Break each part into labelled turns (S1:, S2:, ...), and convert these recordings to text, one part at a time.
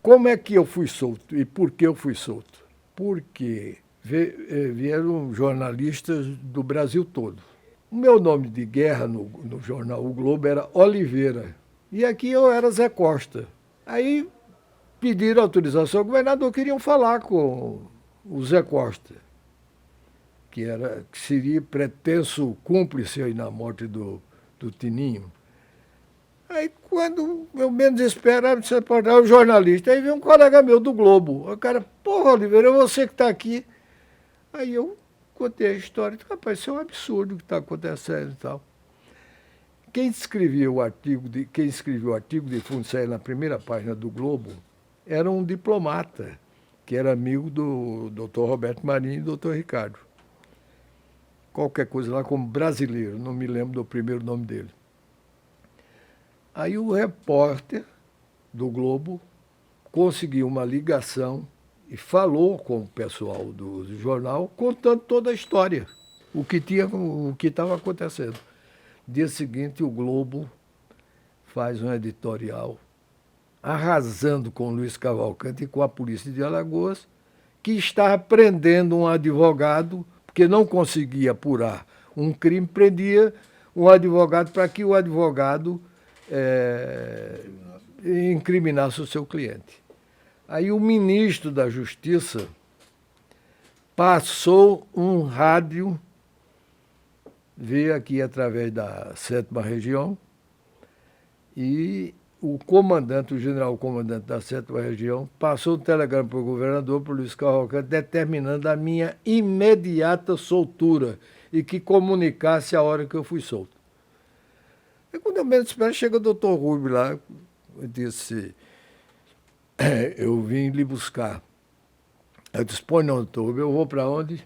S1: Como é que eu fui solto e por que eu fui solto? Porque vieram jornalistas do Brasil todo. O meu nome de guerra no jornal O Globo era Oliveira. E aqui eu era Zé Costa. Aí pediram autorização ao governador, queriam falar com o Zé Costa, que seria pretenso cúmplice aí na morte do Tininho. Aí, quando eu menos esperava, disse, é o jornalista. Aí veio um colega meu do Globo. O cara, porra, Oliveira, é você que está aqui. Aí eu contei a história. Rapaz, isso é um absurdo o que está acontecendo e tal. Quem escreveu o artigo de fundo saiu na primeira página do Globo era um diplomata, que era amigo do Dr. Roberto Marinho e do Dr. Ricardo. Qualquer coisa lá como brasileiro, não me lembro do primeiro nome dele. Aí o repórter do Globo conseguiu uma ligação e falou com o pessoal do jornal, contando toda a história, o que estava acontecendo. Dia seguinte, o Globo faz um editorial arrasando com Luiz Cavalcante e com a polícia de Alagoas, que estava prendendo um advogado, porque não conseguia apurar um crime, prendia um advogado para que o advogado incriminasse o seu cliente. Aí o ministro da Justiça passou um rádio, veio aqui através da 7ª Região, e o general comandante da 7ª Região, passou um telegrama para o governador, para o Luiz Cavalcante, determinando a minha imediata soltura e que comunicasse a hora que eu fui solto. E quando eu menos espero, chega o doutor Rubio lá, eu disse, eu vim lhe buscar. Eu disse, pois não, doutor Rubio, eu vou para onde?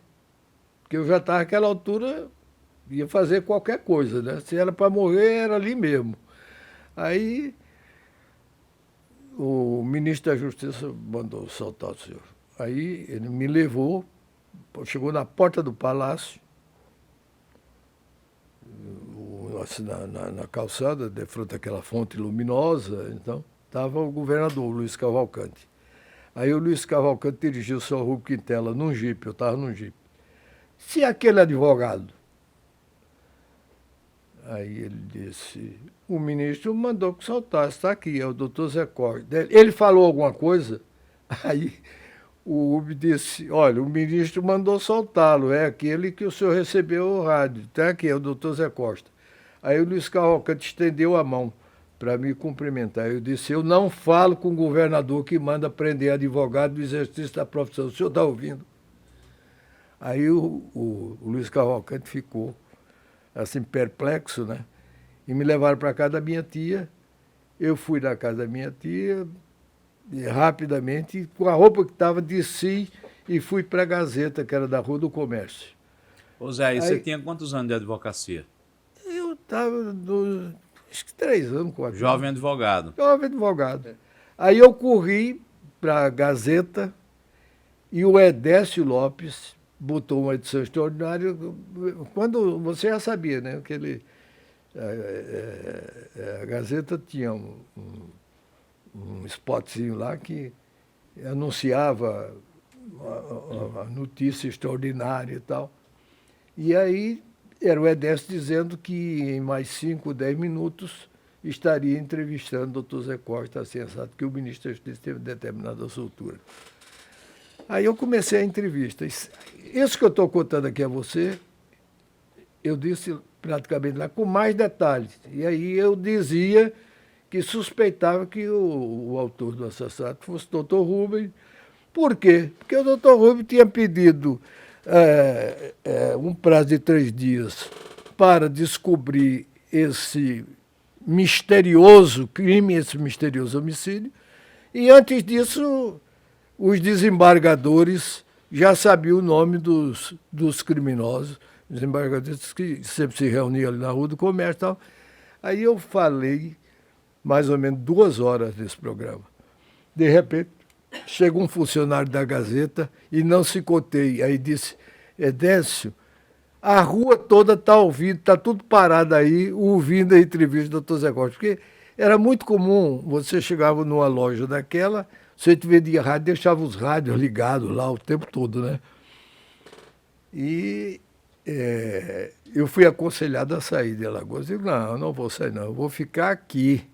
S1: Porque eu já estava naquela altura, ia fazer qualquer coisa, né? Se era para morrer, era ali mesmo. Aí o ministro da Justiça mandou soltar o senhor. Aí ele me levou, chegou na porta do palácio, na calçada, de frente àquela fonte luminosa, então, estava o governador, Luiz Cavalcante. Aí o Luiz Cavalcante dirigiu o senhor Rubio Quintela num jipe, eu estava num jipe. Se aquele advogado... Aí ele disse, o ministro mandou que soltasse, está aqui, é o doutor Zé Costa. Ele falou alguma coisa? Aí o Rubio disse, olha, o ministro mandou soltá-lo, é aquele que o senhor recebeu o rádio, está aqui, é o doutor Zé Costa. Aí o Luiz Cavalcante estendeu a mão para me cumprimentar. Eu disse, eu não falo com o governador que manda prender advogado do exercício da profissão, o senhor está ouvindo? Aí o Luiz Cavalcante ficou assim, perplexo, né? E me levaram para a casa da minha tia. Eu fui na casa da minha tia, e rapidamente, com a roupa que estava, desci e fui para a Gazeta, que era da Rua do Comércio.
S2: Ô Zé, e você tinha quantos anos de advocacia?
S1: Eu estava, acho que 3 anos, 4 anos.
S2: Jovem advogado.
S1: Jovem advogado. Aí eu corri para a Gazeta e o Edécio Lopes botou uma edição extraordinária, quando você já sabia, né, que a Gazeta tinha um spotzinho lá que anunciava a notícia extraordinária e tal. E aí era o Edécio dizendo que em mais 5, 10 minutos estaria entrevistando o doutor Zé Costa, sensato que o ministro da Justiça teve determinada soltura. Aí eu comecei a entrevista. Isso que eu estou contando aqui a você, eu disse praticamente lá com mais detalhes. E aí eu dizia que suspeitava que o autor do assassinato fosse o doutor Rubio. Por quê? Porque o doutor Rubio tinha pedido um prazo de 3 dias para descobrir esse misterioso crime, esse misterioso homicídio. E antes disso, os desembargadores já sabiam o nome dos criminosos, desembargadores que sempre se reuniam ali na Rua do Comércio e tal. Aí eu falei mais ou menos 2 horas desse programa. De repente, chegou um funcionário da Gazeta e não se contei. Aí disse, Edécio, a rua toda está ouvindo, está tudo parado aí, ouvindo a entrevista do Dr. Zé Costa. Porque era muito comum, você chegava numa loja daquela, centro vendia rádio, deixava os rádios ligados lá o tempo todo, né? E eu fui aconselhado a sair de Alagoas. Eu digo, não, eu não vou sair, não, eu vou ficar aqui.